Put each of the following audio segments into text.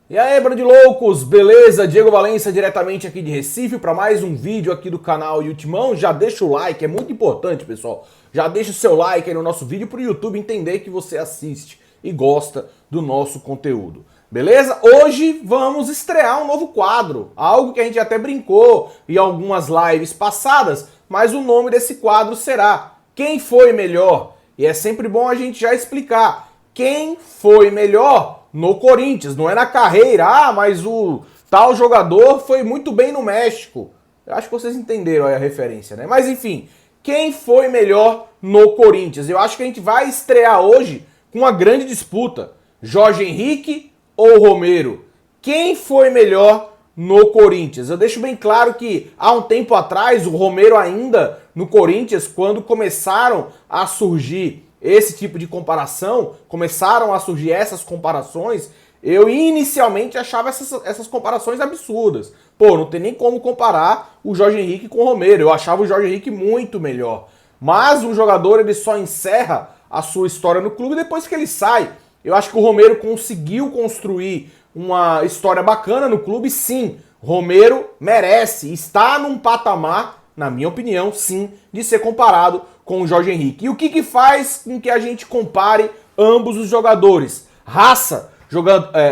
E aí, bando de loucos, beleza? Diego Valença diretamente aqui de Recife para mais um vídeo aqui do canal Yutimão. Já deixa o like, é muito importante, pessoal. Já deixa o seu like aí no nosso vídeo para o YouTube entender que você assiste e gosta do nosso conteúdo. Beleza? Hoje vamos estrear um novo quadro, algo que a gente até brincou em algumas lives passadas, mas o nome desse quadro será Quem Foi Melhor? E é sempre bom a gente já explicar quem foi melhor no Corinthians, não é na carreira, mas o tal jogador foi muito bem no México. Eu acho que vocês entenderam aí a referência, né? Mas enfim, quem foi melhor no Corinthians? Eu acho que a gente vai estrear hoje com uma grande disputa. Jorge Henrique ou Romero? Quem foi melhor no Corinthians? Eu deixo bem claro que há um tempo atrás, o Romero ainda no Corinthians, quando começaram a surgir esse tipo de comparação, começaram a surgir essas comparações, eu inicialmente achava essas comparações absurdas. Pô, não tem nem como comparar o Jorge Henrique com o Romero. Eu achava o Jorge Henrique muito melhor. Mas um jogador, ele só encerra a sua história no clube depois que ele sai. Eu acho que o Romero conseguiu construir uma história bacana no clube, sim. Romero merece, está num patamar, na minha opinião, sim, de ser comparado com o Jorge Henrique. E o que faz com que a gente compare ambos os jogadores? Raça,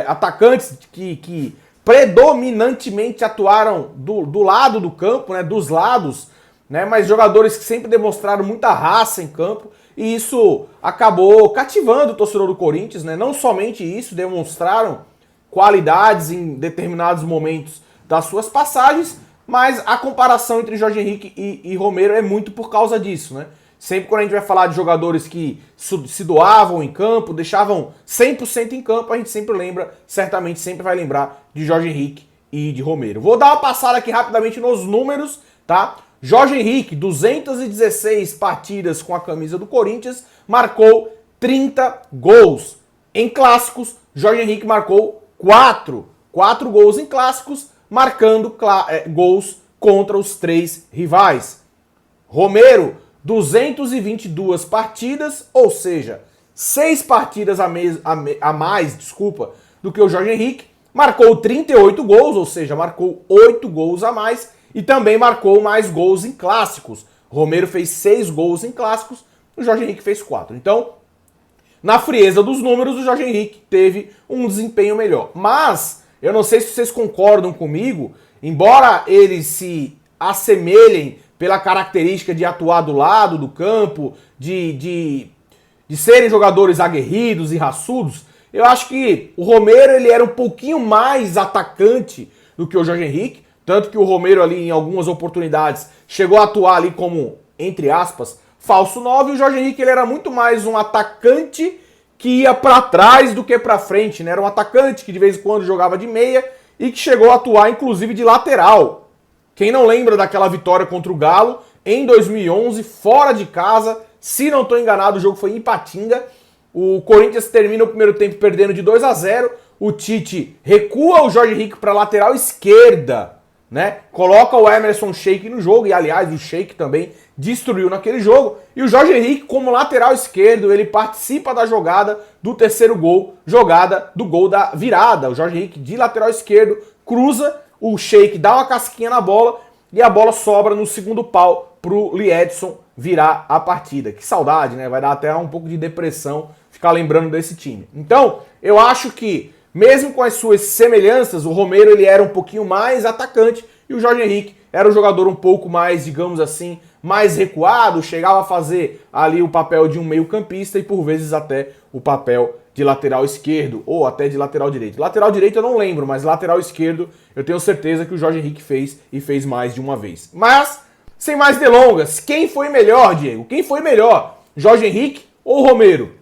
atacantes que predominantemente atuaram do lado do campo, né, dos lados, né, mas jogadores que sempre demonstraram muita raça em campo, e isso acabou cativando o torcedor do Corinthians, né? Não somente isso, demonstraram qualidades em determinados momentos das suas passagens, mas a comparação entre Jorge Henrique e Romero é muito por causa disso, né? Sempre quando a gente vai falar de jogadores que se doavam em campo, deixavam 100% em campo, a gente sempre lembra, certamente sempre vai lembrar de Jorge Henrique e de Romero. Vou dar uma passada aqui rapidamente nos números, tá? Jorge Henrique, 216 partidas com a camisa do Corinthians, marcou 30 gols. Em clássicos, Jorge Henrique marcou 4 gols em clássicos, marcando gols contra os 3 rivais. Romero, 222 partidas, ou seja, 6 partidas a mais do que o Jorge Henrique, marcou 38 gols, ou seja, marcou 8 gols a mais, e também marcou mais gols em clássicos. Romero fez 6 gols em clássicos, o Jorge Henrique fez 4. Então, na frieza dos números, o Jorge Henrique teve um desempenho melhor. Mas, eu não sei se vocês concordam comigo, embora eles se assemelhem pela característica de atuar do lado do campo, de serem jogadores aguerridos e raçudos, eu acho que o Romero ele era um pouquinho mais atacante do que o Jorge Henrique, tanto que o Romero ali em algumas oportunidades chegou a atuar ali como, entre aspas, falso 9, e o Jorge Henrique ele era muito mais um atacante que ia para trás do que para frente, né? Era um atacante que de vez em quando jogava de meia e que chegou a atuar inclusive de lateral. Quem não lembra daquela vitória contra o Galo em 2011, fora de casa, se não estou enganado, o jogo foi em Ipatinga. O Corinthians termina o primeiro tempo perdendo de 2-0. O Tite recua o Jorge Henrique para a lateral esquerda, né? Coloca o Emerson Sheik no jogo, e aliás, o Sheik também destruiu naquele jogo. E o Jorge Henrique, como lateral esquerdo, ele participa da jogada do terceiro gol, jogada do gol da virada. O Jorge Henrique, de lateral esquerdo, cruza, o Sheik dá uma casquinha na bola e a bola sobra no segundo pau pro Liedson virar a partida. Que saudade, né? Vai dar até um pouco de depressão ficar lembrando desse time. Então, eu acho que, mesmo com as suas semelhanças, o Romero ele era um pouquinho mais atacante e o Jorge Henrique era um jogador um pouco mais, digamos assim, mais recuado, chegava a fazer ali o papel de um meio-campista e por vezes até o papel de lateral esquerdo ou até de lateral direito. Lateral direito eu não lembro, mas lateral esquerdo eu tenho certeza que o Jorge Henrique fez e fez mais de uma vez. Mas, sem mais delongas, quem foi melhor, Diego? Quem foi melhor? Jorge Henrique ou Romero?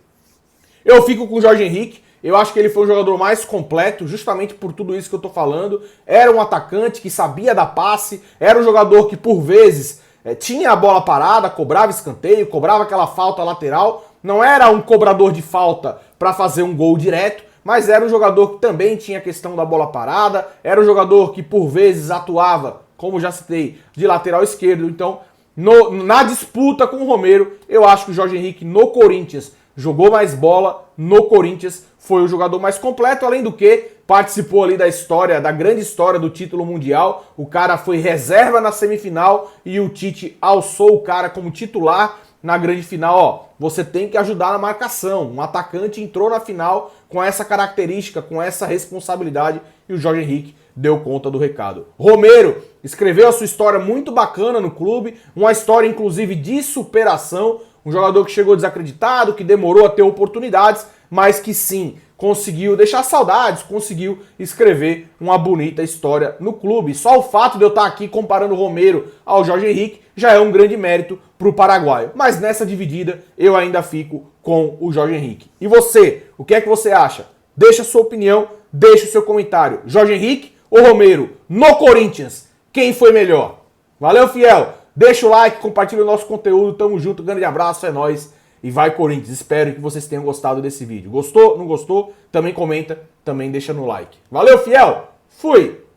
Eu fico com o Jorge Henrique. Eu acho que ele foi um jogador mais completo, justamente por tudo isso que eu tô falando. Era um atacante que sabia dar passe, era um jogador que por vezes tinha a bola parada, cobrava escanteio, cobrava aquela falta lateral. Não era um cobrador de falta para fazer um gol direto, mas era um jogador que também tinha a questão da bola parada, era um jogador que por vezes atuava, como já citei, de lateral esquerdo. Então, na disputa com o Romero, eu acho que o Jorge Henrique no Corinthians jogou mais bola no Corinthians, foi o jogador mais completo, além do que participou ali da história, da grande história do título mundial. O cara foi reserva na semifinal e o Tite alçou o cara como titular na grande final. Ó, você tem que ajudar na marcação. Um atacante entrou na final com essa característica, com essa responsabilidade, e o Jorge Henrique deu conta do recado. Romero escreveu a sua história muito bacana no clube, uma história inclusive de superação, um jogador que chegou desacreditado, que demorou a ter oportunidades, mas que sim, conseguiu deixar saudades, conseguiu escrever uma bonita história no clube. Só o fato de eu estar aqui comparando o Romero ao Jorge Henrique já é um grande mérito para o paraguaio. Mas nessa dividida eu ainda fico com o Jorge Henrique. E você, o que é que você acha? Deixa a sua opinião, deixa o seu comentário. Jorge Henrique ou Romero no Corinthians? Quem foi melhor? Valeu, fiel! Deixa o like, compartilha o nosso conteúdo, tamo junto, grande abraço, é nóis. E vai, Corinthians. Espero que vocês tenham gostado desse vídeo. Gostou? Não gostou? Também comenta, também deixa no like. Valeu, fiel! Fui!